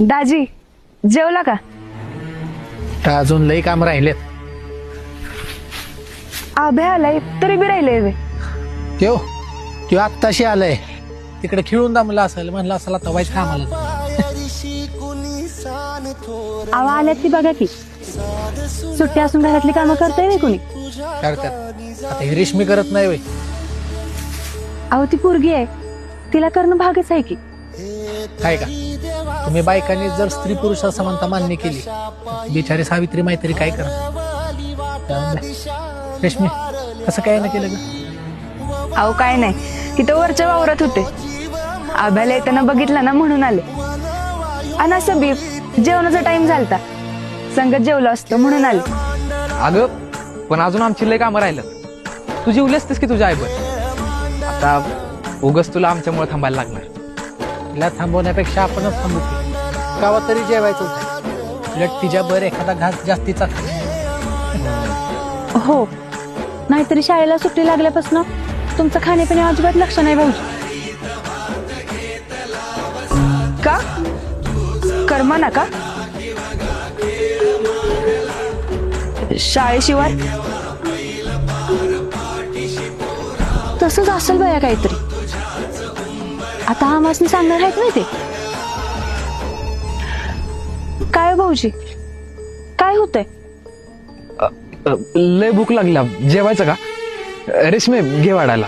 दाजी जेवला का? अजून लई काम राहिलेत. आभे आलाय तरी बी राहिले वे. त्यो आत्ताशी आलंय. तिकडे खेळून दमला असेल, म्हणलं असेल आता वाईट कामाला. आवा आल्यात ती बघा की, सुट्टी असून घरातली कामं करताय नाही कोणी. करतात. आता ही रेशमी करत नाही वय. अहो ती पोरगी आहे, तिला करणं भागच आहे की. काय का तुम्ही बायकांनी जर स्त्री पुरुष समानता मान्य केली, बिचारी सावित्री मैत्री काय करत. रेशमी कसं काय ना केलं ग? अहो काय नाही, तिथं वरच्या वावरात होते. आभ्याला येताना बघितलं ना म्हणून आले. आणि असं बी जेवणाचा टाइम झालता, संगत जेवलो असतो म्हणून आले. अगं पण अजून आमची लय कामं राहिलं. तू जेवली असतेस की तुझ्या आईवर. आता उगच तुला आमच्यामुळे थांबायला लागणार. तिला थांबवण्यापेक्षा आपणच थांबू की. गावात तरी जेवायचं होतं. उलट तिच्या बर एखादा घास जास्तीचा. हो, नाहीतरी शाळेला सुट्टी लागल्यापासून तुमचं खाण्यापिण्या अजिबात लक्ष नाही भाऊजी. का कर्मा ना का? शाळेशिवाय तसंच असेल बया काहीतरी. आता आम्हासनी सांगणार आहेत नाही ते. काय भाऊजी काय होतंय? लय भूक लागल्या, जेवायचं का? रेशमे घे वाढायला.